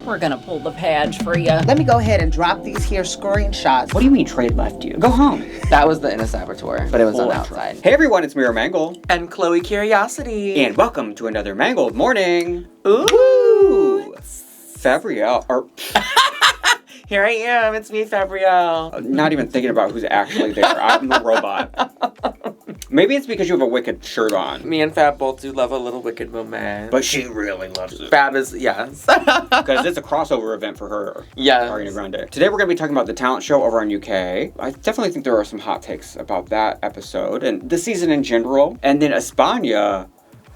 We're gonna pull the Paige for you. Let me go ahead and drop these here screenshots. What do you mean trade left you? Go home. That was the inner saboteur, but it was on the outside. Hey everyone, it's Mera Mangle. And Chloe Curiosity. And welcome to another Mangled morning. Ooh. Fabrielle. Here I am, it's me, Fabrielle. Not even thinking about who's actually there. I'm a robot. Maybe it's because you have a Wicked shirt on. Me and Fab both do love a little Wicked moment. But she really loves it. Fab is, yes. Because it's a crossover event for her. Yes. Ariana Grande. Today we're going to be talking about the talent show over on UK. I definitely think there are some hot takes about that episode and the season in general. And then España.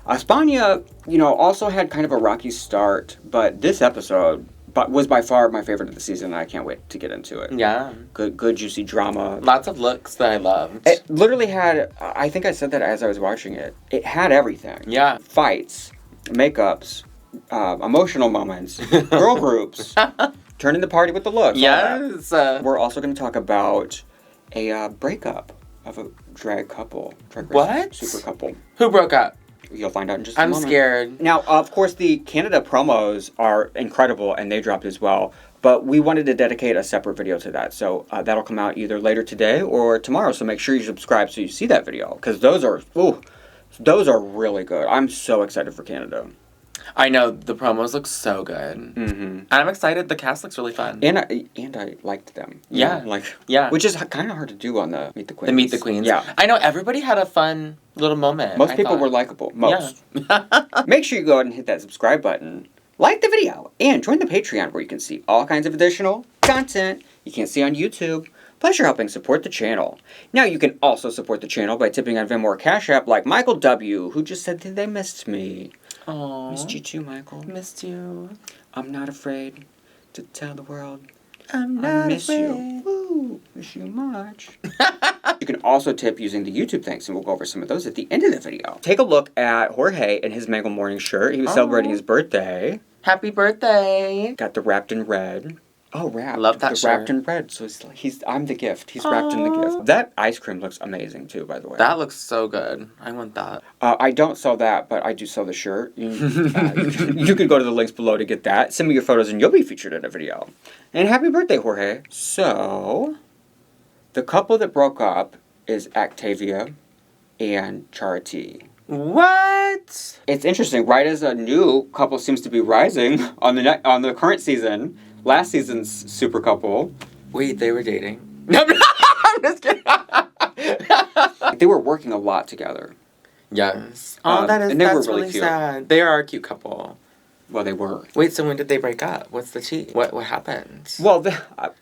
España, also had kind of a rocky start, but this episode was by far my favorite of the season, and I can't wait to get into it. Yeah. Good juicy drama. Lots of looks that I loved. It literally had, I think I said that as I was watching it, it had everything. Yeah. Fights, makeups, emotional moments, girl groups, turning the party with the looks. Yes. We're also going to talk about a breakup of a drag couple. What? Super couple. Who broke up? You'll find out in just a moment. I'm scared. Now, of course, the Canada promos are incredible, and they dropped as well. But we wanted to dedicate a separate video to that. So that'll come out either later today or tomorrow. So make sure you subscribe so you see that video. Because those are really good. I'm so excited for Canada. I know, the promos look so good. Mm-hmm. And I'm excited, the cast looks really fun. And I liked them. Yeah. Which is kind of hard to do on the Meet the Queens. The Meet the Queens. Yeah. I know, everybody had a fun little moment. Most people were likable. Most. Yeah. Make sure you go ahead and hit that subscribe button, like the video, and join the Patreon where you can see all kinds of additional content you can't see on YouTube. Plus, you're helping support the channel. Now, you can also support the channel by tipping on Venmo or Cash App like Michael W., who just said that they missed me. Aww. Missed you too, Michael. Missed you. I'm not afraid to tell the world I miss you. Woo, miss you much. You can also tip using the YouTube thanks, and we'll go over some of those at the end of the video. Take a look at Jorge in his Mangle morning shirt. He was celebrating his birthday. Happy birthday. Got the wrapped in red. Oh, wrapped. Love that shirt. Wrapped in red. So I'm the gift. He's wrapped in the gift. That ice cream looks amazing too, by the way. That looks so good. I want that. I don't sell that, but I do sell the shirt. You can go to the links below to get that. Send me your photos and you'll be featured in a video. And happy birthday, Jorge. So, the couple that broke up is Octavia and Charity. What? It's interesting. Right as a new couple seems to be rising on the current season. Last season's super couple. Wait, they were dating? No, I'm just kidding. They were working a lot together. Yes. Oh, that's really cute. sad. They are a cute couple. Well, they were. Wait, so when did they break up? What's the tea? What happened? Well,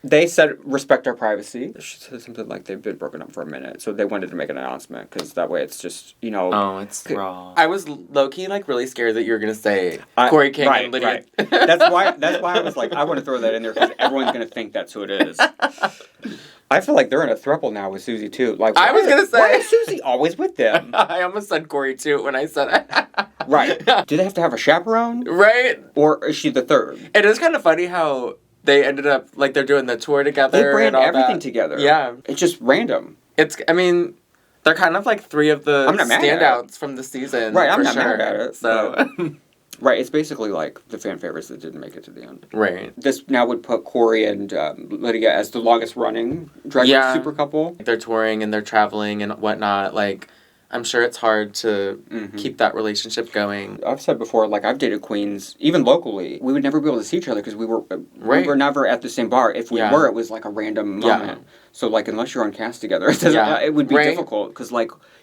they said respect our privacy. She said something like they've been broken up for a minute, so they wanted to make an announcement because that way it's just Oh, it's raw. I was low key really scared that you were gonna say Corey King and Lydia. Right. That's why I was like, I want to throw that in there because everyone's gonna think that's who it is. I feel like they're in a throuple now with Susie too. Like I was gonna say, why is Susie always with them? I almost said Corey too when I said it. Right. Do they have to have a chaperone? Right. Or is she the third? It is kind of funny how they ended up they're doing the tour together. They brand and all everything that. together. Yeah. It's just random. They're kind of like three of the standouts from the season. Right. I'm not mad at it. So. Right, it's basically like the fan favorites that didn't make it to the end. Right. This now would put Corey and Lydia as the longest running drag race super couple. They're touring and they're traveling and whatnot. I'm sure it's hard to keep that relationship going. I've said before, I've dated queens, even locally. We would never be able to see each other because we were never at the same bar. If we were, it was a random moment. So, unless you're on cast together, it would be difficult because,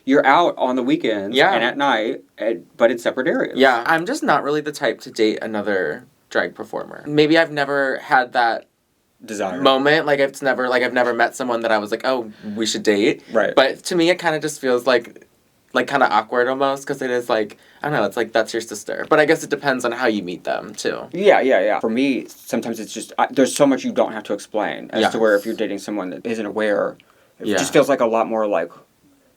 you're out on the weekends and at night, but in separate areas. Yeah, I'm just not really the type to date another drag performer. Maybe I've never had that desire moment. I've never met someone that I was like, oh, we should date. Right. But to me, it kind of just feels kind of awkward almost, because it is I don't know, it's that's your sister. But I guess it depends on how you meet them, too. Yeah. For me, sometimes it's just, there's so much you don't have to explain as to where if you're dating someone that isn't aware, it just feels like a lot more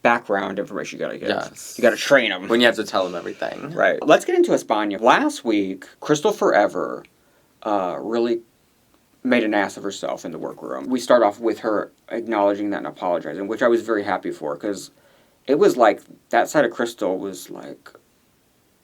background information you gotta get. Yes. You gotta train them. When you have to tell them everything. Right. Let's get into España. Last week, Crystal Forever really made an ass of herself in the workroom. We start off with her acknowledging that and apologizing, which I was very happy for, because it was that side of Crystal was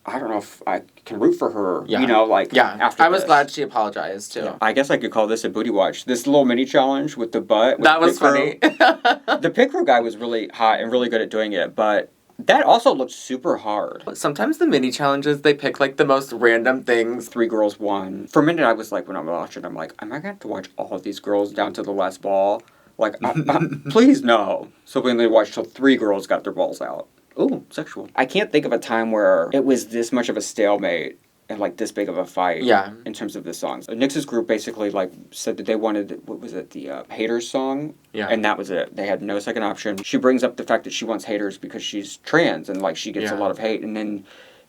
I don't know if I can root for her. Yeah. You know, like after I was this. glad she apologized too. Yeah. I guess I could call this a booty watch. This little mini challenge with the butt. With That the was funny. The pit crew guy was really hot and really good at doing it, but that also looked super hard. Sometimes the mini challenges, they pick like the most random things. 3 girls won. For a minute, I was like, when I'm watching, I'm like, am I going to have to watch all of these girls down to the last ball? Like, please no. So when they watched till 3 girls got their balls out. Ooh, sexual. I can't think of a time where it was this much of a stalemate and like this big of a fight. Yeah. In terms of the songs. Nyx's group basically like said that they wanted, what was it, the Haters song? Yeah. And that was it. They had no second option. She brings up the fact that she wants haters because she's trans and like she gets a lot of hate. And then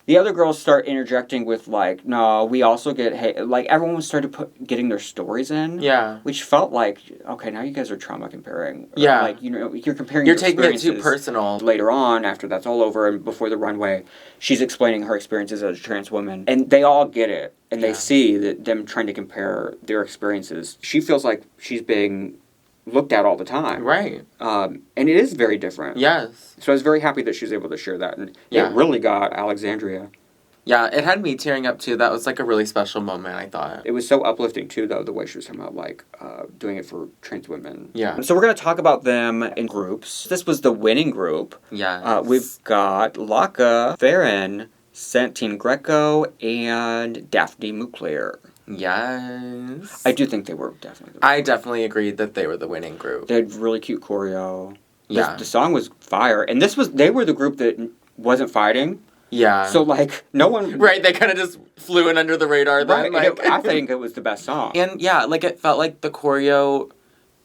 the other girls start interjecting with like, no, we also get hate. Like everyone started getting their stories in. Yeah. Which felt like, okay, now you guys are trauma comparing. Yeah. Like, you know, you're comparing You're your taking it too experiences. personal. Later on, after that's all over and before the runway, she's explaining her experiences as a trans woman. And they all get it. And they see that them trying to compare their experiences. She feels like she's being looked at all the time. Right. And it is very different. Yes. So I was very happy that she was able to share that. And it really got Alexandria. Yeah, it had me tearing up too. That was like a really special moment, I thought. It was so uplifting too, though, the way she was talking about like doing it for trans women. Yeah. So we're going to talk about them in groups. This was the winning group. Yeah. We've got Laca, Farron, Santine Greco, and Daphne Mugler. Yes. I do think they were definitely. I definitely agreed that they were the winning group. They had really cute choreo. Yeah. The song was fire, and they were the group that wasn't fighting. Yeah. So like no one. Right, they kind of just flew in under the radar then. Right. Like, I think it was the best song. And yeah, like it felt like the choreo,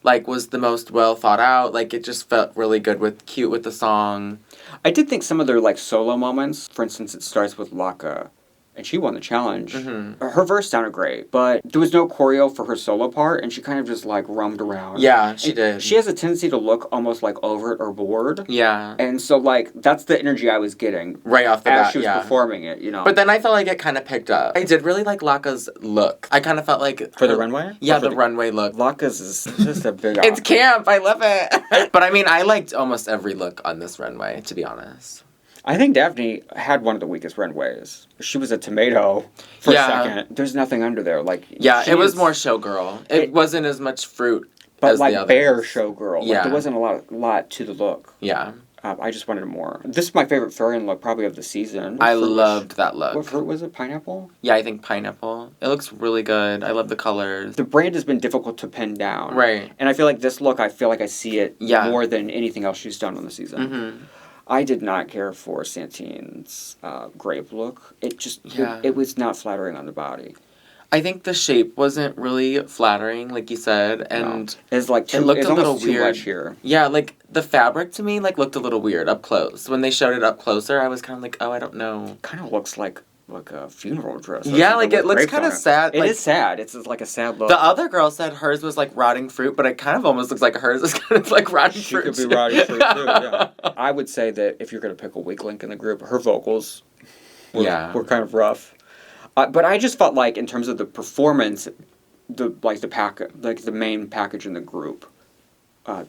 like was the most well thought out. Like it just felt really good cute with the song. I did think some of their like solo moments. For instance, it starts with Laca, and she won the challenge. Mm-hmm. Her verse sounded great, but there was no choreo for her solo part, and she kind of just like rummed around. Yeah, she did. She has a tendency to look almost like over it or bored. Yeah. And so like that's the energy I was getting Right off the bat, as she was performing it, you know. But then I felt like it kind of picked up. I did really like Laca's look. I kind of felt like for the runway? Yeah, the runway look. Laca's is just a big. It's camp. I love it. But I mean, I liked almost every look on this runway, to be honest. I think Daphne had one of the weakest runways. She was a tomato for a second. There's nothing under there. Like it was more showgirl. It wasn't as much fruit but as like the others. bare showgirl. Yeah. Like, there wasn't a lot to the look. Yeah. I just wanted more. This is my favorite Florence look probably of the season. I loved that look. What fruit was it? Pineapple? Yeah, I think pineapple. It looks really good. I love the colors. The brand has been difficult to pin down. Right. And I feel like this look, I see it Yeah. more than anything else she's done on the season. Mm-hmm. I did not care for Santine's grape look. It just, it was not flattering on the body. I think the shape wasn't really flattering, like you said, and it's like too, it looked it's a little almost too weird much here. Yeah, like the fabric to me like looked a little weird up close. When they showed it up closer, I was kind of like, oh, I don't know. Kind of looks like a funeral dress. Yeah, like it looks kind of sad. It like, is sad. It's like a sad look. The other girl said hers was like rotting fruit, but it kind of almost looks like hers is kind of like rotting fruit. She could be rotting fruit too. Yeah. I would say that if you're gonna pick a weak link in the group, her vocals were kind of rough. But I just felt like in terms of the performance, the main package in the group,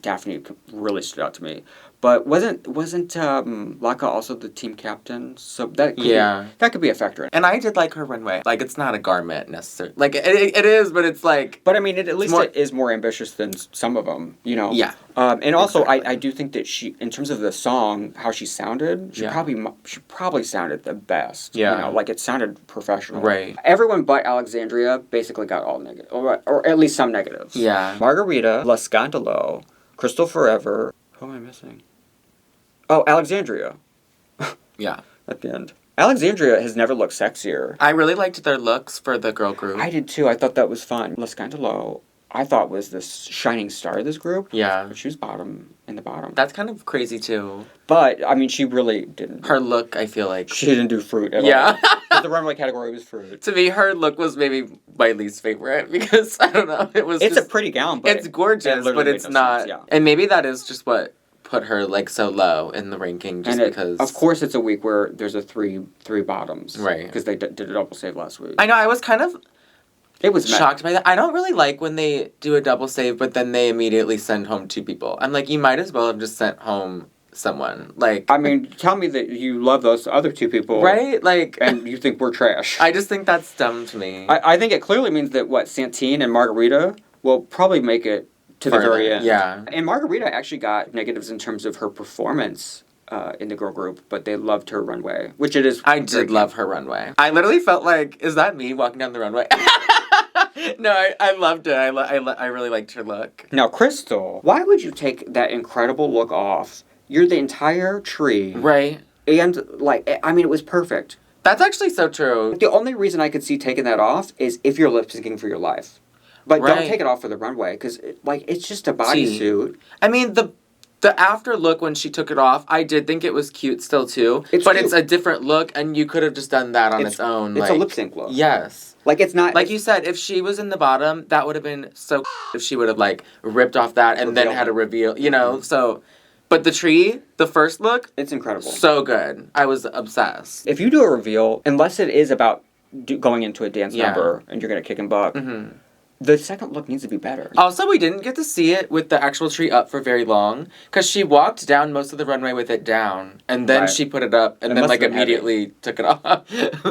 Daphne really stood out to me. But wasn't Laca also the team captain? So that could be a factor. And I did like her runway. Like it's not a garment necessarily. Like it is, but it's like. But I mean, it is more ambitious than some of them. You know. Yeah. And also, I do think that she, in terms of the song, how she sounded, she probably sounded the best. Yeah. You know, like it sounded professional. Right. Everyone but Alexandria basically got all negative, or at least some negatives. Yeah. Margarita, La Scandalo, Crystal Forever. Who am I missing? Oh, Alexandria. Yeah. At the end. Alexandria has never looked sexier. I really liked their looks for the girl group. I did too. I thought that was fun. La Scandalo, I thought was the shining star of this group. Yeah. But she was in the bottom. That's kind of crazy too. But, I mean, she really didn't. Her look, I feel like. She didn't do fruit at all. Yeah. The runway category was fruit. To me, her look was maybe my least favorite because, I don't know, It's a pretty gown, but it's gorgeous, but it's not. Sense, yeah. And maybe that is just what put her like so low in the ranking just because. Of course, it's a week where there's a three bottoms. Right. Because they did a double save last week. I know, I was kind of it was shocked by that. I don't really like when they do a double save, but then they immediately send home 2 people. I'm like, you might as well have just sent home someone. Like, I mean, tell me that you love those other two people. right? Like, And you think we're trash. I just think that's dumb to me. I think it clearly means that, Santine and Margarita will probably make it to the very end. Yeah. And Margarita actually got negatives in terms of her performance in the girl group, but they loved her runway, which it is. I did love her runway. I literally felt like, is that me walking down the runway? No, I loved it. I really liked her look. Now, Crystal, why would you take that incredible look off? You're the entire tree. Right. And, like, I mean, it was perfect. That's actually so true. The only reason I could see taking that off is if you're lip syncing for your life. But don't Right. take it off for the runway, because, it's just a See. bodysuit. I mean, the after look when she took it off, I did think it was cute still too. It's but cute. it's a different look, and you could have just done that on its own. It's like, a lip sync look. Yes. Like, it's not... Like you said, if she was in the bottom, that would have been so if she would have, like, ripped off that and then Reveal. had a reveal, you know? So, but the tree, the first look, It's incredible. so good. I was obsessed. If you do a reveal, unless it is about going into a dance Yeah. number and you're going to kick and buck, Mm-hmm. the second look needs to be better. Also, we didn't get to see it with the actual tree up for very long, because she walked down most of the runway with it down, and then Right. she put it up, and It then, must like, have been heavy. immediately took it off.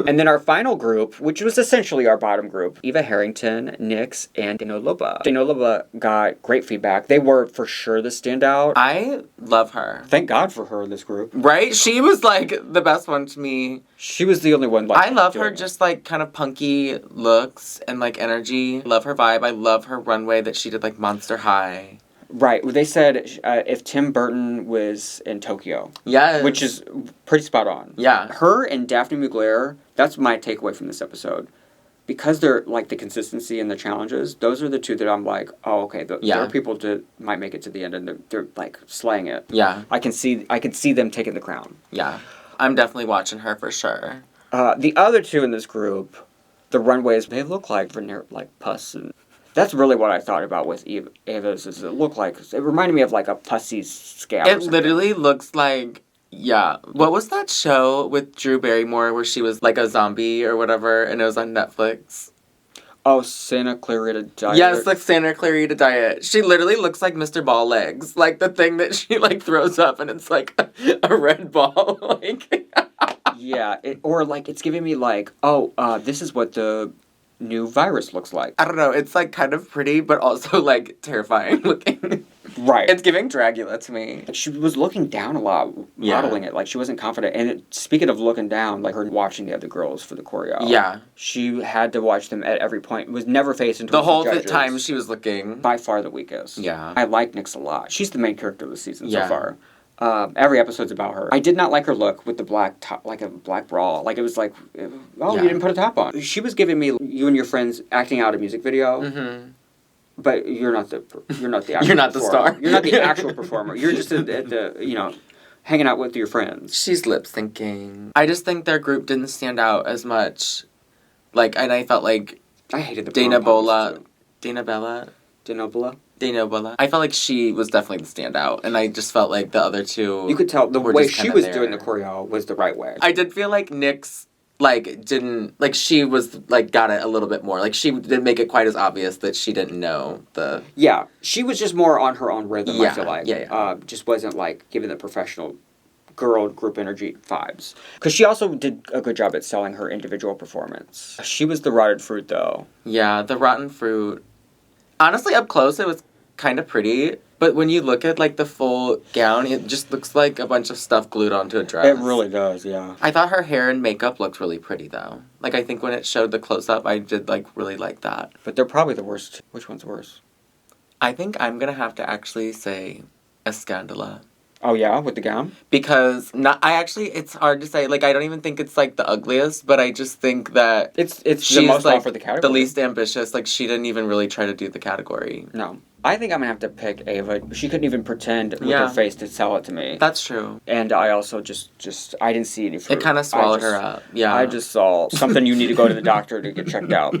And then our final group, which was essentially our bottom group, Eva Harrington, Nyx, and Dinoloba. Dinoloba got great feedback. They were for sure the standout. I love her. Thank God for her in this group. Right? She was, like, the best one to me. She was the only one like I love her doing it. just, like, kind of punky looks and, like, energy. Love her vibe. I love her runway that she did, like, Monster High. Right. They said if Tim Burton was in Tokyo. Yes. Which is pretty spot on. Yeah. Her and Daphne Mugler, that's my takeaway from this episode. Because they're, like, the consistency and the challenges, those are the two that I'm like, oh, okay, there Yeah. are people that might make it to the end and they're like, slaying it. Yeah. I can see them taking the crown. Yeah. I'm definitely watching her for sure. The other two in this group, the runways, they look like veneer, like pus. And that's really what I thought about with Eva's, is it looked like, it reminded me of like a pussy scab. It literally looks like, yeah. What was that show with Drew Barrymore where she was like a zombie or whatever, and it was on Netflix? Oh, Santa Clarita Diet. Yes, like Santa Clarita Diet. She literally looks like Mr. Ball Legs. Like the thing that she like throws up and it's like a red ball. Like Yeah, or like it's giving me like, this is what the new virus looks like. I don't know, it's like kind of pretty but also like terrifying looking. Right. It's giving Dragula to me. She was looking down a lot, Yeah. modeling it. Like, she wasn't confident. And speaking of looking down, like her watching the other girls for the choreo. Yeah. She had to watch them at every point. Was never facing The towards whole judges. time she was looking. By far the weakest. Yeah. I like Nyx a lot. She's the main character of the season Yeah. so far. Every episode's about her. I did not like her look with the black top, like a black bra. Like, it was like, Yeah. you didn't put a top on. She was giving me you and your friends acting out a music video. Mm-hmm. But you're not the actual You're not the performer. star. You're not the actual performer. You're just at the hanging out with your friends. She's lip syncing. I just think their group didn't stand out as much. Like, and I felt like I hated the Dana prom Bola. pose, too. Dana Bella? Dana Bola. Dana Bola. I felt like she was definitely the standout, and I just felt like the other two. You could tell the were way just she kinda was there. doing the choreo was the right way. I did feel like Nyx, like, didn't, like, she was, like, got it a little bit more. Like, she didn't make it quite as obvious that she didn't know the... Yeah, she was just more on her own rhythm, I Yeah, feel like. yeah. Just wasn't, like, giving the professional girl group energy vibes. Because she also did a good job at selling her individual performance. She was the rotted fruit, though. Yeah, the rotten fruit. Honestly, up close, it was kind of pretty. But when you look at, like, the full gown, it just looks like a bunch of stuff glued onto a dress. It really does, yeah. I thought her hair and makeup looked really pretty, though. Like, I think when it showed the close-up, I did, like, really like that. But they're probably the worst. Which one's worse? I think I'm gonna have to actually say Escandala. Oh, yeah? With the gown? Because, it's hard to say. Like, I don't even think it's, like, the ugliest, but I just think that It's she's, the most like, off for the category. the least ambitious. Like, she didn't even really try to do the category. No. I think I'm going to have to pick Ava. She couldn't even pretend with Yeah. her face to sell it to me. That's true. And I also just I didn't see any fruit. It kind of swallowed her up. Yeah. I just saw something you need to go to the doctor to get checked out.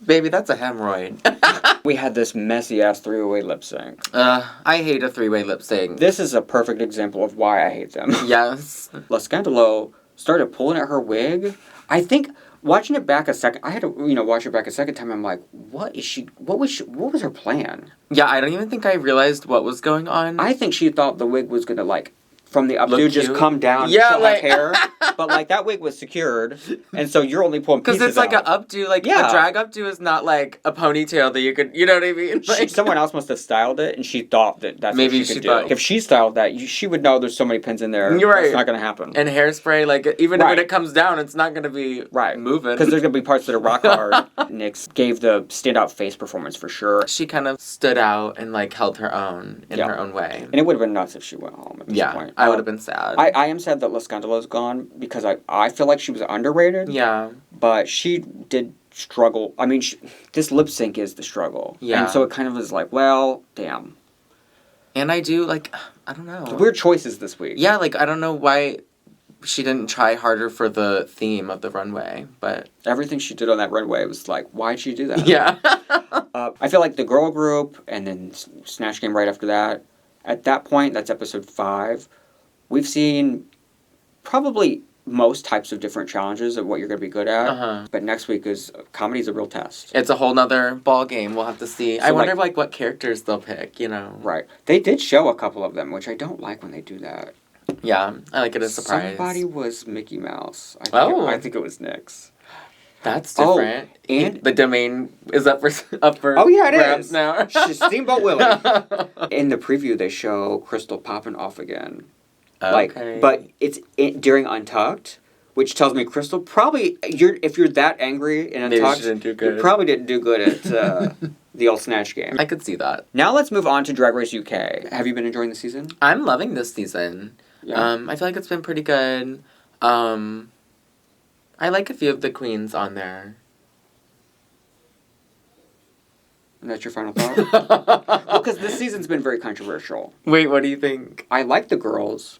Baby, that's a hemorrhoid. We had this messy-ass three-way lip sync. I hate a three-way lip sync. This is a perfect example of why I hate them. Yes. La Scandalo started pulling at her wig. I think, watching it back a second, I had to, watch it back a second time, I'm like, what was her plan? Yeah, I don't even think I realized what was going on. I think she thought the wig was gonna, like, from the updo Look just cute. come down Yeah, and like- hair. But like that wig was secured, and so you're only pulling pieces Because it's like out. an updo. Like, Yeah. a drag updo is not like a ponytail that you could, you know what I mean? Like, Someone else must have styled it, and she thought that's Maybe what she she could do. thought- If she styled that, she would know there's so many pins in there. You're right. It's not going to happen. and hairspray, like, even Right. when it comes down, it's not going to be moving. Because there's going to be parts that are rock hard. Nyx gave the standout face performance for sure. She kind of stood out and, like, held her own in Yeah. her own way. And it would have been nuts if she went home at this point. I would have been sad. I am sad that La Scandalo's gone because I feel like she was underrated. Yeah. But she did struggle. I mean, this lip sync is the struggle. Yeah. And so it kind of is like, well, damn. And I do, like, I don't know. Weird choices this week. Yeah, like, I don't know why she didn't try harder for the theme of the runway, but... Everything she did on that runway was like, why'd she do that? Yeah. I feel like the girl group and then Snatch Game right after that, at that point, that's episode 5, we've seen probably most types of different challenges of what you're going to be good at. Uh-huh. But next week is comedy's a real test. It's a whole nother ball game. We'll have to see. So, I wonder, like, what characters they'll pick, you know? Right. They did show a couple of them, which I don't like when they do that. Yeah, I like it as a surprise. Somebody was Mickey Mouse. I think it was Nyx. That's different. Oh, and the domain is up for oh yeah, it grabs is now. She's Steamboat Willie. In the preview, they show Crystal popping off again. Okay. But it's during Untucked, which tells me Crystal probably if you're that angry in Maybe Untucked, she didn't do good. you probably didn't do good at the old Snatch Game. I could see that. Now let's move on to Drag Race UK. Have you been enjoying the season? I'm loving this season. Yeah. I feel like it's been pretty good. I like a few of the queens on there. And that's your final thought? Well, because this season's been very controversial. Wait, what do you think? I like the girls,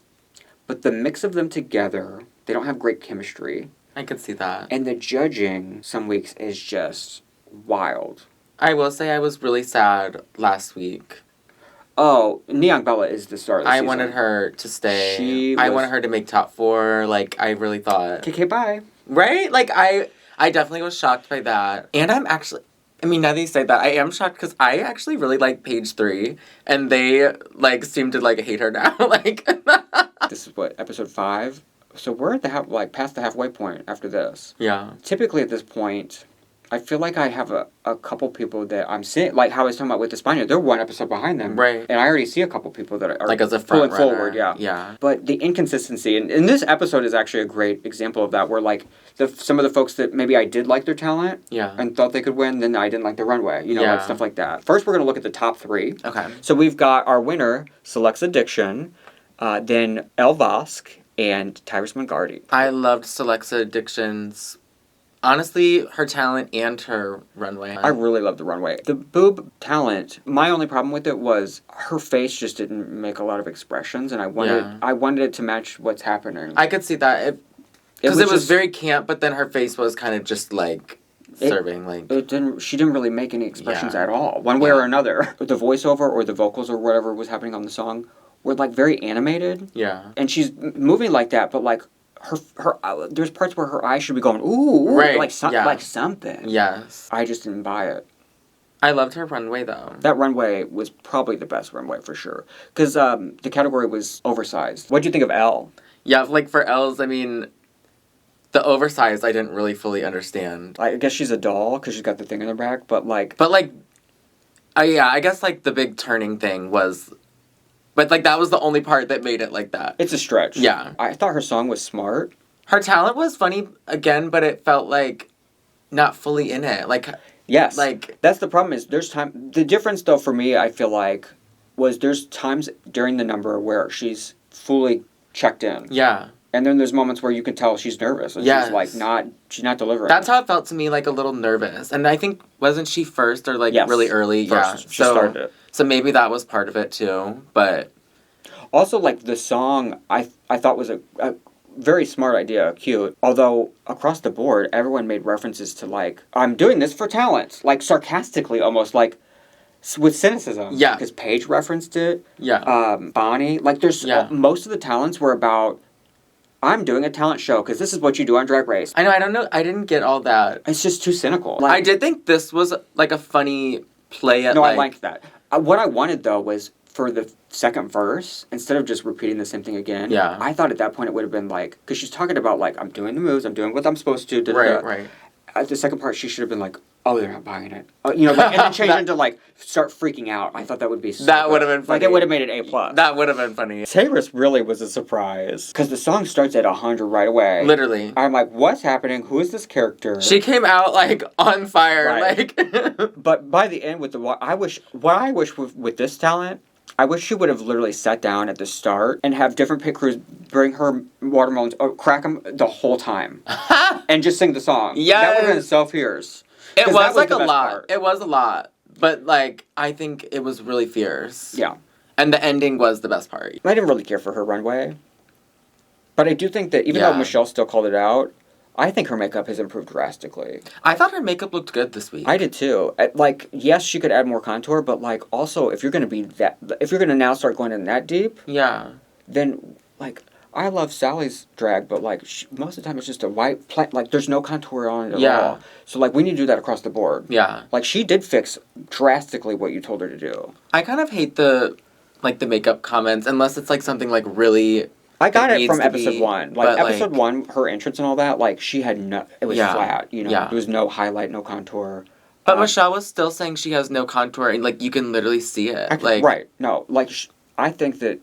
but the mix of them together, they don't have great chemistry. I could see that. And the judging some weeks is just wild. I will say I was really sad last week. Oh, Neon Bella is the star of the I season. wanted her to stay. I I wanted her to make top 4. Like, I really thought... KK, bye. Right? Like, I definitely was shocked by that. And I'm actually... I mean, now that you say that, I am shocked because I actually really like Paige 3. And they, like, seem to, like, hate her now. Like... This is what, episode 5? So we're at the past the halfway point after this. Yeah. Typically at this point, I feel like I have a couple people that I'm seeing, like how I was talking about with España, they're one episode behind them. Right. And I already see a couple people that are Like, as a pulling front runner. forward, yeah. Yeah. But the inconsistency, and this episode is actually a great example of that, where like some of the folks that maybe I did like their talent Yeah. and thought they could win, then I didn't like the runway, like Yeah. stuff like that. First, we're going to look at the top 3. Okay. So we've got our winner, Silllexa Diction, then Elle Vosque, and Tayris Mongardi. I loved Silllexa Diction's... Honestly, her talent and her runway. I really love the runway. The boob talent, my only problem with it was her face just didn't make a lot of expressions, and I wanted it to match what's happening. I could see that. Because it was just very camp, but then her face was kind of just, like, serving, like... She didn't really make any expressions Yeah. at all, one way or another. The voiceover or the vocals or whatever was happening on the song were, like, very animated. Yeah. And she's moving like that, but, like, her there's parts where her eyes should be going, ooh, Right, like something. Yes. I just didn't buy it. I loved her runway, though. That runway was probably the best runway for sure. Because the category was oversized. What do you think of Elle? Yeah, like, for Elle's, I mean... The oversized, I didn't really fully understand. I guess she's a doll because she's got the thing in her back, but like... But, like... yeah, I guess, like, the big turning thing was... But, like, that was the only part that made it like that. It's a stretch. Yeah. I thought her song was smart. Her talent was funny, again, but it felt, like, not fully in it. Like... Yes. Like... That's the problem is there's time... The difference, though, for me, I feel like, was there's times during the number where she's fully checked in. Yeah. And then there's moments where you can tell she's nervous. And Yes. she's, like, she's not delivering. That's how it felt to me, like, a little nervous. And I think, wasn't she first or, like, Yes. really early? First. Yeah. She started it. So maybe that was part of it, too. But... Also, like, the song, I thought was a very smart idea, cute. Although, across the board, everyone made references to, like, I'm doing this for talent. Like, sarcastically, almost, like, with cynicism. Yeah. Because Paige referenced it. Yeah. Bonnie. Like, there's... Yeah. Most of the talents were about... I'm doing a talent show because this is what you do on Drag Race. I know, I don't know. I didn't get all that. It's just too cynical. I did think this was, like, a funny play at, No, like... I liked that. What I wanted, though, was for the second verse, instead of just repeating the same thing again, Yeah. I thought at that point it would have been like, because she's talking about like, I'm doing the moves, I'm doing what I'm supposed to. Right. At the second part, she should have been like, oh, they're not buying it. You know, like, and then change into like, start freaking out. I thought that would be so That would good. have been funny. Like, it would have made it A+. That would have been funny. Tayris really was a surprise. Because the song starts at 100 right away. Literally. I'm like, what's happening? Who is this character? She came out, like, on fire. Right. Like... But by the end, with what I wish with this talent, I wish she would have literally sat down at the start and have different pit crews bring her watermelons, or crack them the whole time. And just sing the song. Yes. That would have been so fierce. It was like the a best lot. part. It was a lot. But, like, I think it was really fierce. Yeah. And the ending was the best part. I didn't really care for her runway. But I do think that even though Michelle still called it out, I think her makeup has improved drastically. I thought her makeup looked good this week. I did too. Like, yes, she could add more contour, but like, also, if you're gonna now start going in that deep, Yeah. then like, I love Sally's drag, but like, most of the time it's just a white like, there's no contour on it at all. So like, we need to do that across the board. Yeah. Like, she did fix drastically what you told her to do. I kind of hate the makeup comments, unless it's like something like really... I got it from needs to episode be, 1. but, Like, episode 1, her entrance and all that, like, she had it was flat, you know? Yeah. There was no highlight, no contour. But Michelle was still saying she has no contour, and, like, you can literally see it. Right. No, like, I think that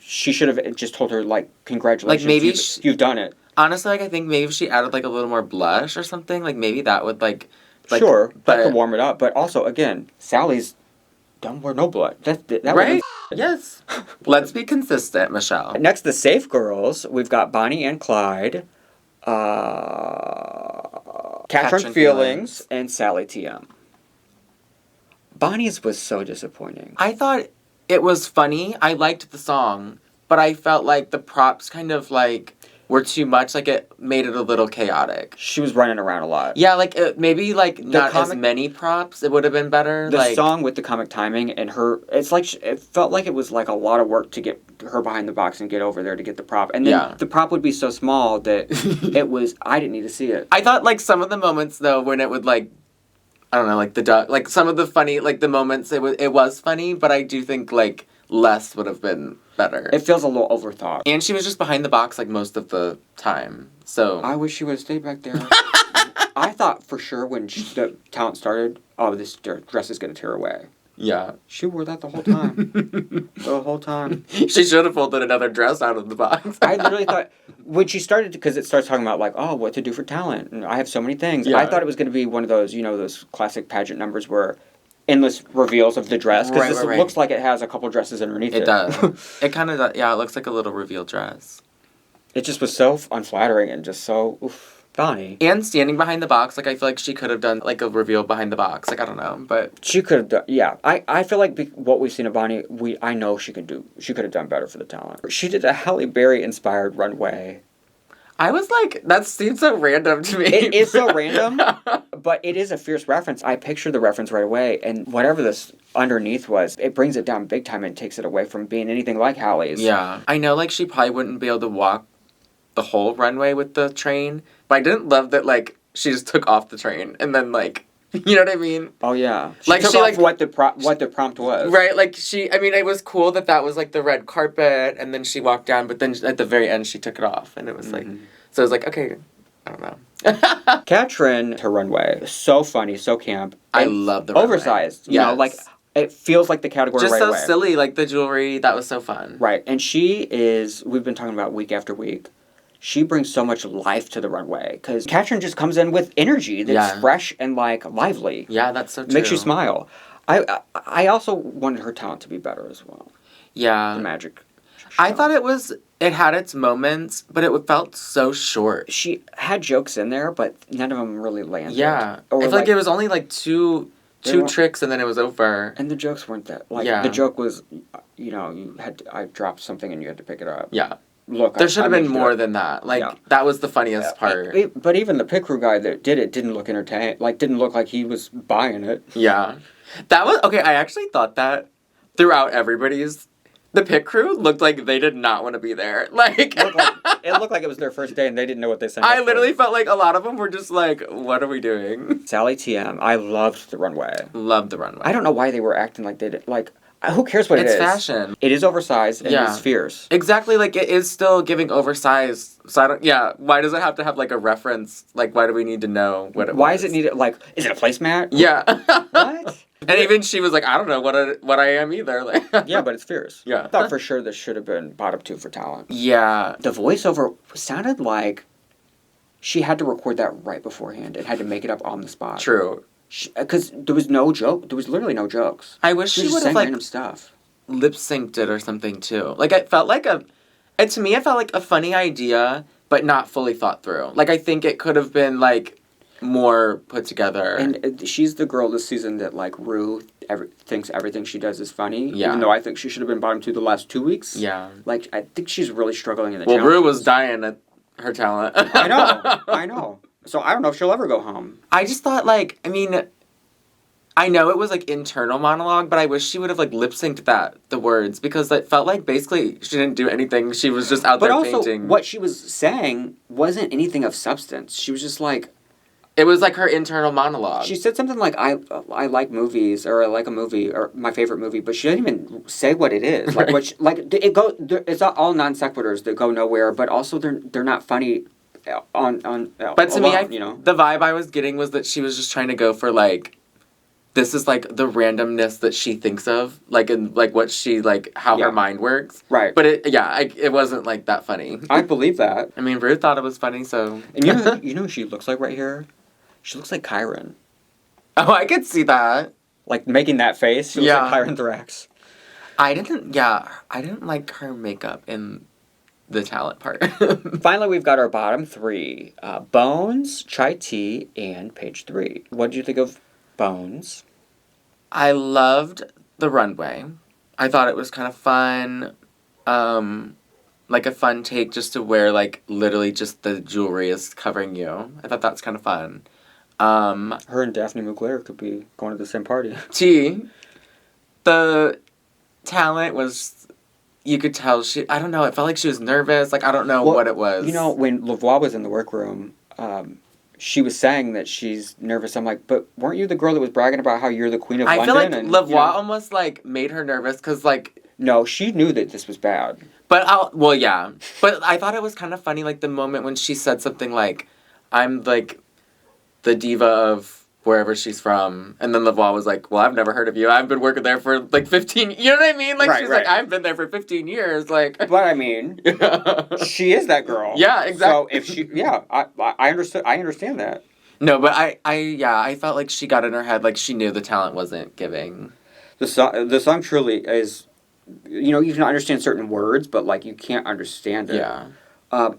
she should have just told her, like, congratulations, like, maybe you've done it. Honestly, like, I think maybe if she added, like, a little more blush or something, like, maybe that would, like sure, but, that could warm it up. But also, again, Sally's don't wear no blood. That right? Yes. Let's be consistent, Michelle. Next, the safe girls. We've got Bonnie and Clyde, Catrin Feelings, and Sally TM. Bonnie's was so disappointing. I thought it was funny. I liked the song, but I felt like the props kind of, like, were too much. Like, it made it a little chaotic. She was running around a lot. Yeah, like, maybe, like, not as many props. It would have been better. The song with the comic timing and her... It's like... It felt like it was, like, a lot of work to get her behind the box and get over there to get the prop. And then the prop would be so small that it was... I didn't need to see it. I thought, like, some of the moments, though, when it would, like... I don't know, like, the duck... Like, some of the funny... Like, the moments, it was funny, but I do think, like, less would have been better. It feels a little overthought. And she was just behind the box, like, most of the time. So... I wish she would have stayed back there. I thought for sure when the talent started, oh, this dress is going to tear away. Yeah. She wore that the whole time. The whole time. She should have folded another dress out of the box. I literally thought, when she started, because it starts talking about, like, oh, what to do for talent. And I have so many things. Yeah. I thought it was going to be one of those, you know, those classic pageant numbers where endless reveals of the dress. Because this looks like it has a couple dresses underneath it. It does. It kind of does. Yeah, it looks like a little reveal dress. It just was so unflattering and just so, oof. Bonnie. And standing behind the box, like, I feel like she could have done, like, a reveal behind the box. Like, I don't know, but... She could have done, yeah. I feel like what we've seen of Bonnie, I know she could have done better for the talent. She did a Halle Berry-inspired runway. I was like, that seems so random to me. It is so random, but it is a fierce reference. I picture the reference right away, and whatever this underneath was, it brings it down big time and takes it away from being anything like Halle's. Yeah. I know, like, she probably wouldn't be able to walk the whole runway with the train, but I didn't love that, like, she just took off the train and then, like, you know what I mean? Oh, yeah. Like, took she, off like, what the prompt was. Right, like, I mean, it was cool that was, like, the red carpet, and then she walked down, but then at the very end, she took it off, and it was, like, so it was like, okay, I don't know. Catrin, her runway, so funny, so camp. I love the runway. Oversized, you know, like, it feels like the category just right so away. silly, like, the jewelry, that was so fun. Right, and we've been talking about week after week, she brings so much life to the runway, because Catrin just comes in with energy that's fresh and, like, lively. Yeah, that's so true. Makes you smile. I also wanted her talent to be better as well. Yeah. The magic show. I thought it had its moments, but it felt so short. She had jokes in there, but none of them really landed. Yeah. Or I feel like it was only, like, two tricks and then it was over. And the jokes weren't that, like, Yeah. the joke was, you know, I dropped something and you had to pick it up. Yeah. Look, there should have been more than that. Like, that was the funniest part. But even the pit crew guy that did it didn't look entertained. Like, didn't look like he was buying it. Yeah. That was... Okay, I actually thought that throughout everybody's... The pit crew looked like they did not want to be there. Like... It looked like it was their first day and they didn't know what they signed up I literally felt like a lot of them were just like, what are we doing? Sally TM, I loved the runway. Loved the runway. I don't know why they were acting like they did. Like, Who cares what it is? It's fashion. It is oversized and Yeah. it's fierce. Exactly, like, it is still giving oversized, so I don't, yeah, why does it have to have, like, a reference? Like, why do we need to know what it Why was? is it needed? Like, is it a placemat? Yeah. What? And even she was like, I don't know what I am either. Like, Yeah, but it's fierce. Yeah. I thought for sure this should have been bottom 2 for talent. Yeah. The voiceover sounded like she had to record that right beforehand and had to make it up on the spot. True. Because there was no joke. There was literally no jokes. I wish She she was would just have, saying like, random stuff. lip synced it or something, too. Like, it felt like and to me, it felt like a funny idea, but not fully thought through. Like, I think it could have been, like, more put together. And she's the girl this season that, like, Rue thinks everything she does is funny. Yeah. Even though I think she should have been bottom 2 the last 2 weeks. Yeah. Like, I think she's really struggling in the Well, challenges. Rue was dying at her talent. I know. So I don't know if she'll ever go home. I just thought, like, I mean, I know it was, like, internal monologue, but I wish she would have, like, lip-synced the words, because it felt like basically she didn't do anything. She was just out But there also, painting. what she was saying wasn't anything of substance. She was just like... It was, like, her internal monologue. She said something like, I like movies, or I like a movie, or my favorite movie, but she didn't even say what it is. Like, Right. it's all non sequiturs that go nowhere, but also they're not funny on But to alone, me, the vibe I was getting was that she was just trying to go for, like, this is, like, the randomness that she thinks of, like, in, like, what she, like, how Yeah. her mind works. Right. But it wasn't, like, that funny. I believe that. I mean, Ruth thought it was funny, so... And you know who she looks like right here? She looks like Kyron. Oh, I could see that. Like, making that face, she looks Yeah. like Kyron Thrax. I didn't like her makeup in the talent part. Finally, we've got our bottom 3. Bones, Chai Tea, and Paige 3. What did you think of Bones? I loved the runway. I thought it was kind of fun. Like a fun take just to wear, like, literally just the jewelry is covering you. I thought that's kind of fun. Her and Daphne Mugler could be going to the same party. The talent was, you could tell I don't know, it felt like she was nervous. Like, I don't know what it was. You know, when Lavoie was in the workroom, she was saying that she's nervous. I'm like, but weren't you the girl that was bragging about how you're the queen of I London? feel like and, Lavoie almost, like, made her nervous because, like... No, she knew that this was bad. But, well, yeah. But I thought it was kind of funny, like, the moment when she said something like, I'm, like, the diva of wherever she's from. And then Lavoie was like, well, I've never heard of you. I've been working there for, like, 15... You know what I mean? Like, Right, she's right. like, I've been there for 15 years. Like... But, I mean, she is that girl. Yeah, exactly. So, if she... Yeah, I understand that. No, but I felt like she got in her head, like, she knew the talent wasn't giving. The song truly is... You know, you can understand certain words, but, like, you can't understand it. Yeah.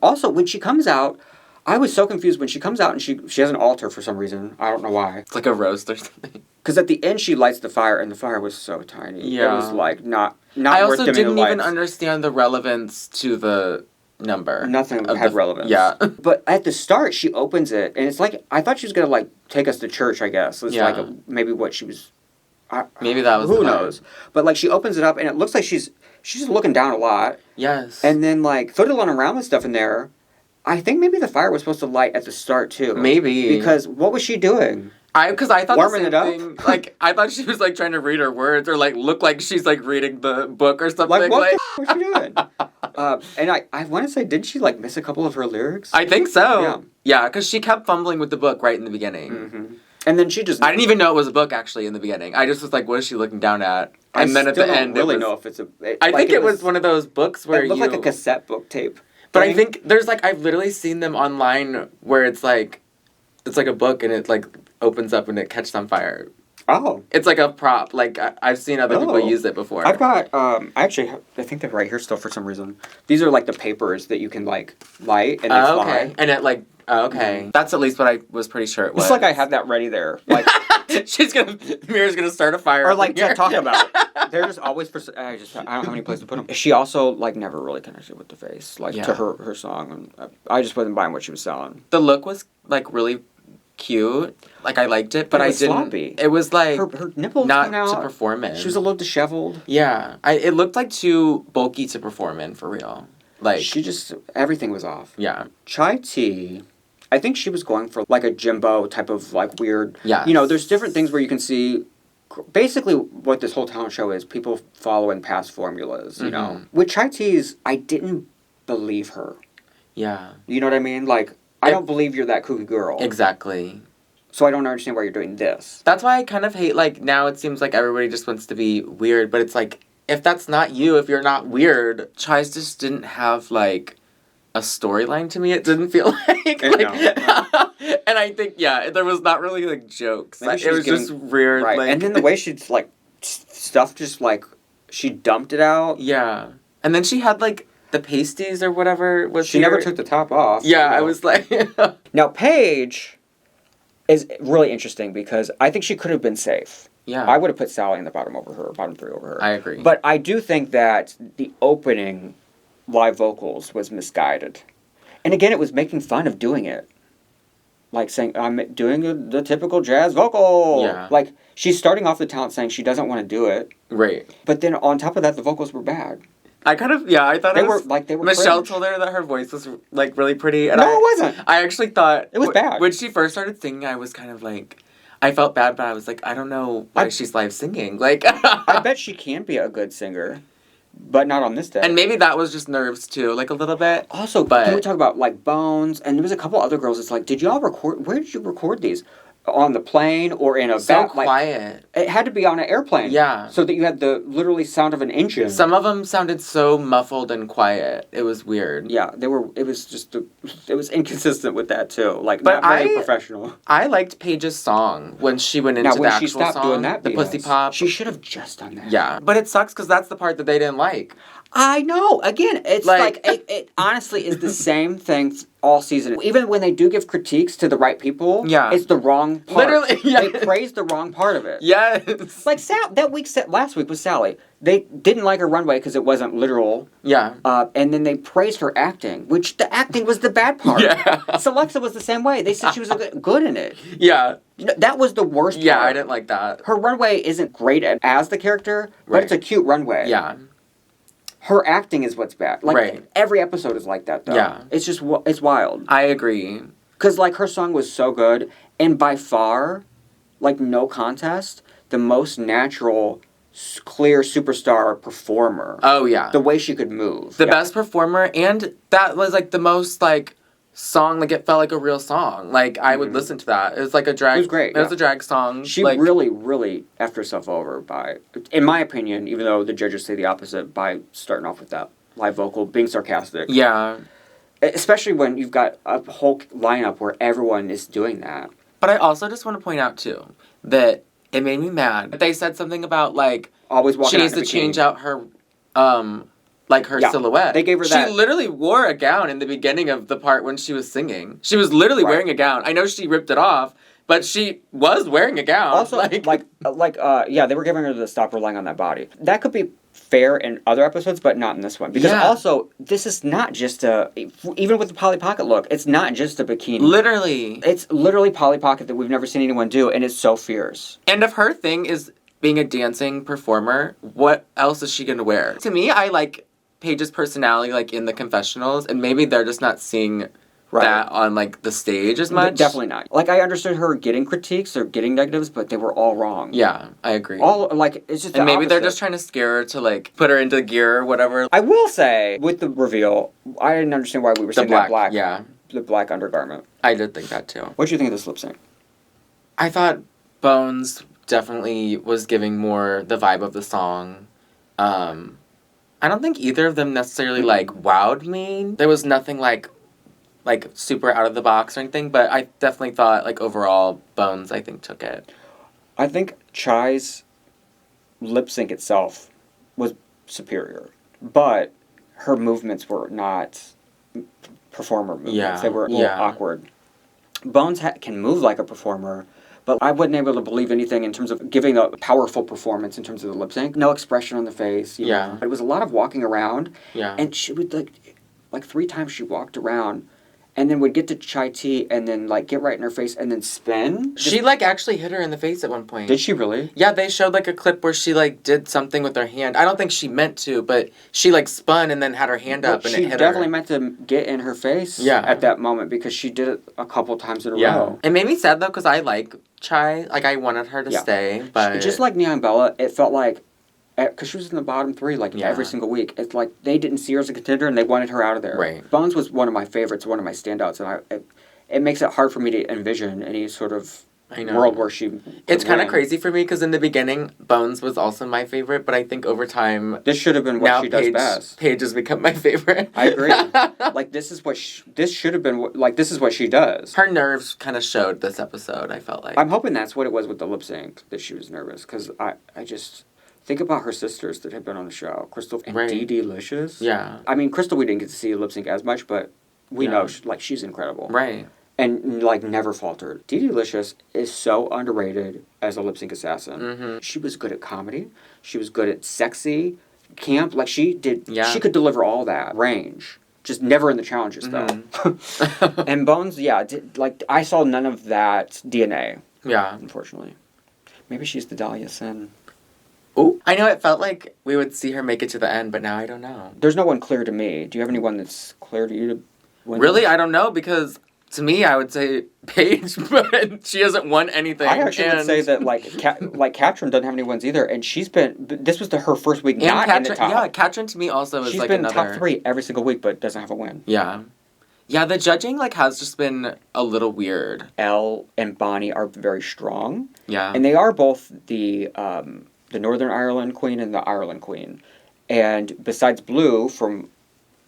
Also, when she comes out... I was so confused when she comes out and she has an altar for some reason. I don't know why. It's like a roast or something. Because at the end she lights the fire and the fire was so tiny. Yeah. It was like not I worth also dimming didn't the even lights. understand the relevance to the number. Nothing of had relevance. Yeah. But at the start she opens it and it's like, I thought she was going to like take us to church, I guess. It's Yeah. like maybe what she was... Maybe that was who the vibe. knows? But like she opens it up and it looks like she's just looking down a lot. Yes. And then like fiddling around with stuff in there. I think maybe the fire was supposed to light at the start too. Maybe. Because what was she doing? Because I thought Warming the it same thing. Like, I thought she was, like, trying to read her words or, like, look like she's, like, reading the book or something. Like, what the was she doing? And I want to say, did she, like, miss a couple of her lyrics? I think so. Yeah. Yeah, because she kept fumbling with the book right in the beginning. Mm-hmm. And then she just... I didn't even know it was a book, actually, in the beginning. I just was like, what is she looking down at? And I then at the still end, don't really it was... know if it's a... I think it was one of those books where it looked like a cassette book tape. But I think there's, like, I've literally seen them online where it's like a book and it, like, opens up and it catches on fire. Oh. It's like a prop. Like, I've seen other people use it before. I've got, I think they're right here still for some reason. These are, like, the papers that you can, like, light and they fly. Okay. And it, like, okay. That's at least what I was pretty sure it was. It's like I have that ready there. Like... Mira's gonna start a fire. Or, like, to talk about. They're just always... I don't have any place to put them. She also, like, never really connected with the face. Like, to her song. And I just wasn't buying what she was selling. The look was, like, really cute. Like, I liked it, but I didn't... sloppy. It was, like... Her nipples not coming out. to perform in. She was a little disheveled. Yeah. It looked, like, too bulky to perform in, for real. Like... She just... Everything was off. Yeah. Chai Tea... I think she was going for, like, a Jimbo type of, like, weird... Yeah. You know, there's different things where you can see basically what this whole talent show is, people following past formulas, you know. Mhm. With Chai Tees, I didn't believe her. Yeah. You know what I mean? Like, I don't believe you're that kooky girl. Exactly. So I don't understand why you're doing this. That's why I kind of hate, like, now it seems like everybody just wants to be weird, but it's like, if that's not you, if you're not weird, Chai's just didn't have, like, a storyline to me, it didn't feel like. And I think, yeah, there was not really, like, jokes. Maybe It was just weird. Right, like, and then the way she'd, like, stuff just, like, she dumped it out. Yeah. And then she had, like, the pasties or whatever was She here. never took the top off. Yeah, you know. I was like... Now, Paige is really interesting because I think she could have been safe. Yeah. I would have put Sally in the bottom over her, bottom 3 over her. I agree. But I do think that the opening live vocals was misguided. And again, it was making fun of doing it. Like saying, I'm doing the typical jazz vocal. Yeah. Like, she's starting off the talent saying she doesn't want to do it. Right. But then on top of that, the vocals were bad. I kind of, yeah, I thought They it was... were Michelle cringe. told her that her voice was, like, really pretty. And No, it wasn't. I actually thought... It was bad. When she first started singing, I was kind of like... I felt bad, but I was like, I don't know why she's live singing. Like... I bet she can be a good singer, but not on this day. And maybe that was just nerves, too, like, a little bit. Also, can we talk about, like, Bones? And there was a couple other girls. It's like, did y'all record... Where did you record these? On the plane or in a... So quiet. It had to be on an airplane. Yeah. So that you had the literally sound of an engine. Some of them sounded so muffled and quiet. It was weird. Yeah, they were... It was just... It was inconsistent with that, too. Like, But not very professional. I liked Paige's song when she went into Now, the when actual she stopped song. doing that the BS, Pussy Pop. she should have just done that. Yeah. But it sucks because that's the part that they didn't like. I know. Again, it's Like- it honestly is the same thing all season. Even when they do give critiques to the right people, Yeah. it's the wrong part. Literally, yeah. They praise the wrong part of it. Yes. Like last week was Sally. They didn't like her runway because it wasn't literal. Yeah. And then they praised her acting, which the acting was the bad part. Yeah. Silllexa was the same way. They said she was good in it. Yeah. You know, that was the worst Yeah, part. I didn't like that. Her runway isn't great as the character, but Right. it's a cute runway. Yeah. Her acting is what's bad. Like, Right. every episode is like that, though. Yeah. It's just, it's wild. I agree. Because, like, her song was so good, and by far, like, no contest, the most natural, clear superstar performer. Oh, yeah. The way she could move. The Yeah. best performer, and that was, like, the most, like, song, like, it felt like a real song. Like, I would listen to that. It was, like, a drag... It was great, It was yeah. a drag song. She like, really, really effed herself over by, in my opinion, even though the judges say the opposite, by starting off with that live vocal, being sarcastic. Yeah. Especially when you've got a whole lineup where everyone is doing that. But I also just want to point out, too, that it made me mad. They said something about, like... Always walking She needs out in to a bikini. change out her, like, her Yeah, silhouette. they gave her that. She literally wore a gown in the beginning of the part when she was singing. She was literally Right. wearing a gown. I know she ripped it off, but she was wearing a gown. Also, yeah, they were giving her the stop relying on that body. That could be fair in other episodes, but not in this one. Because Yeah. also, this is not just even with the Polly Pocket look, it's not just a bikini. Literally. It's literally Polly Pocket that we've never seen anyone do, and it's so fierce. And if her thing is being a dancing performer, what else is she gonna wear? To me, I like Paige's personality, like, in the confessionals, and maybe they're just not seeing Right. that on, like, the stage as much. Definitely not. Like, I understood her getting critiques or getting negatives, but they were all wrong. Yeah, I agree. It's just and maybe they're opposite. just trying to scare her to, like, put her into gear or whatever. I will say, with the reveal, I didn't understand why we were The saying that black. yeah. The black undergarment. I did think that, too. What do you think of this lip sync? I thought Bones definitely was giving more the vibe of the song. I don't think either of them necessarily, like, wowed me. There was nothing, like super out of the box or anything, but I definitely thought, like, overall, Bones, I think, took it. I think Chai's lip sync itself was superior, but her movements were not performer movements. Yeah, They were a little awkward. Bones can move like a performer, but I wasn't able to believe anything in terms of giving a powerful performance in terms of the lip sync. No expression on the face. You know. It was a lot of walking around. Yeah. And she would, like 3 times she walked around, and then would get to chai tea and then like get right in her face and then spin. She like actually hit her in the face at one point. Did she really? Yeah, they showed like a clip where she like did something with her hand. I don't think she meant to, but she like spun and then had her hand up and it hit her. She definitely meant to get in her face at that moment because she did it a couple times in a row. It made me sad though because I like Chai. Like I wanted her to stay, but just like Nia and Bella, it felt like because she was in the bottom 3 like every single week. It's like they didn't see her as a contender and they wanted her out of there. Right. Bones was one of my favorites, one of my standouts, and it makes it hard for me to envision any sort of world where she. It's kind of crazy for me because in the beginning, Bones was also my favorite, but I think over time, this should have been what she does best. Paige has become my favorite. I agree. Like this is what this should have been. Like this is what she does. Her nerves kind of showed this episode. I felt like I'm hoping that's what it was with the lip sync that she was nervous because I just. Think about her sisters that have been on the show, Crystal and Dee Delicious. Yeah. I mean, Crystal we didn't get to see lip sync as much, but we know she's incredible. Right. And like never faltered. Dee Delicious is so underrated as a lip sync assassin. Mm-hmm. She was good at comedy. She was good at sexy, camp. Like she did. Yeah. She could deliver all that range. Just never in the challenges though. And Bones, like I saw none of that DNA. Yeah. Unfortunately. Maybe she's the Dahlia Sin. Ooh. I know it felt like we would see her make it to the end, but now I don't know. There's no one clear to me. Do you have anyone that's clear to you to win? Really? I don't know because to me I would say Paige, but she hasn't won anything. I actually would say that like Catrin doesn't have any wins either, and she's been. This was her first week not in the top. Yeah, Catrin to me also is she's like been another top 3 every single week, but doesn't have a win. Yeah. Yeah, the judging like has just been a little weird. Elle and Bonnie are very strong. Yeah. And they are both the Northern Ireland queen and the Ireland queen. And besides Blue from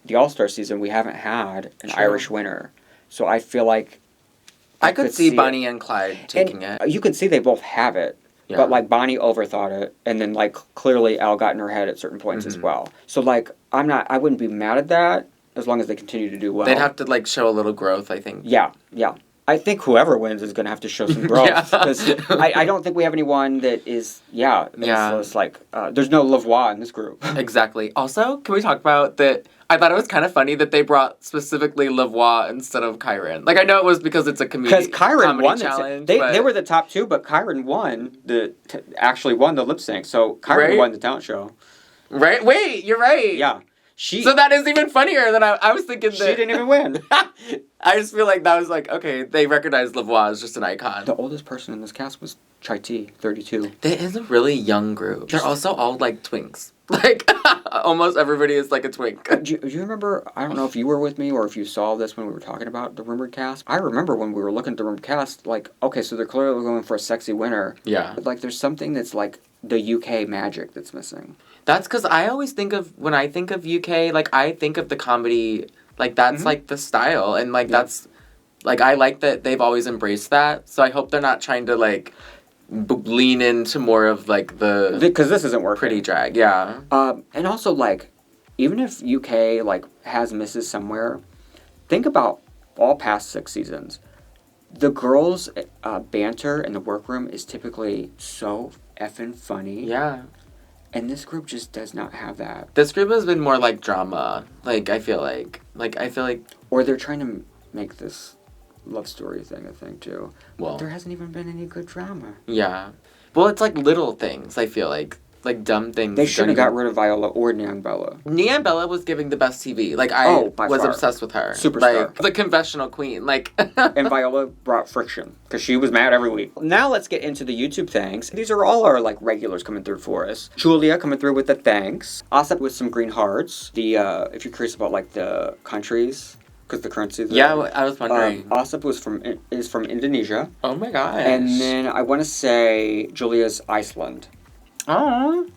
the All-Star season, we haven't had an Irish winner. So I feel like I could see Bonnie and Clyde taking it. You could see they both have it. Yeah. But like Bonnie overthought it, and then like clearly Elle got in her head at certain points as well. So like I wouldn't be mad at that as long as they continue to do well. They'd have to like show a little growth, I think. Yeah. I think whoever wins is going to have to show some growth. Because I don't think we have anyone that is, it's like, there's no Lavoie in this group. Exactly. Also, can we talk about that? I thought it was kind of funny that they brought specifically Lavoie instead of Catrin. Like, I know it was because it's a comedy challenge. They were the top 2, but Catrin won actually won the lip sync. So Catrin won the talent show. Right? Wait, you're right. Yeah. So that is even funnier than I was thinking that... She didn't even win. I just feel like that was like, okay, they recognized Lavoie as just an icon. The oldest person in this cast was Chai Tea, 32. That is a really young group. They're also all like twinks. Like, almost everybody is like a twink. Do you remember, I don't know if you were with me or if you saw this when we were talking about the rumored cast. I remember when we were looking at the rumored cast, like, okay, so they're clearly going for a sexy winner. Yeah. But like, there's something that's like the UK magic that's missing. That's because I always think of, when I think of UK, like, I think of the comedy, like, that's, like, the style. And, like, that's, like, I like that they've always embraced that. So I hope they're not trying to, like, lean into more of, like, the... Because this isn't working. Pretty drag, yeah. And also, like, even if UK, like, has misses somewhere, think about all past 6 seasons. The girls' banter in the workroom is typically so effing funny. Yeah. And this group just does not have that. This group has been more like drama. Like, I feel like... Or they're trying to make this love story thing a thing, too. Well... But there hasn't even been any good drama. Yeah. Well, it's like little things, I feel like. Like, dumb things. They should have got rid of Viola or Nia Bella. Nia Bella was giving the best TV. Like, I was obsessed with her. Superstar. Like, the confessional queen. Like... And Viola brought friction, because she was mad every week. Now let's get into the YouTube thanks. These are all our, like, regulars coming through for us. Julia coming through with the thanks. Asap with some green hearts. The, if you're curious about, like, the countries... Because the currency... I was wondering. Asap is from Indonesia. Oh my gosh. And then I want to say Julia's Iceland. Oh.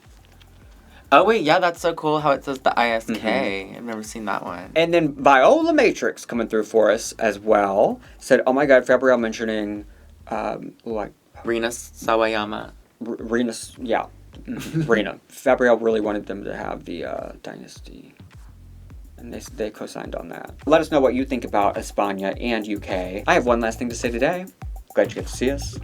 Oh, wait, yeah, that's so cool how it says the ISK. Mm-hmm. I've never seen that one. And then Viola Matrix coming through for us as well. Said, oh my god, Fabrielle mentioning, like... Rina Sawayama. Rina, yeah. Rina. Fabrielle really wanted them to have the dynasty. And they co-signed on that. Let us know what you think about España and UK. I have one last thing to say today. Glad you get to see us.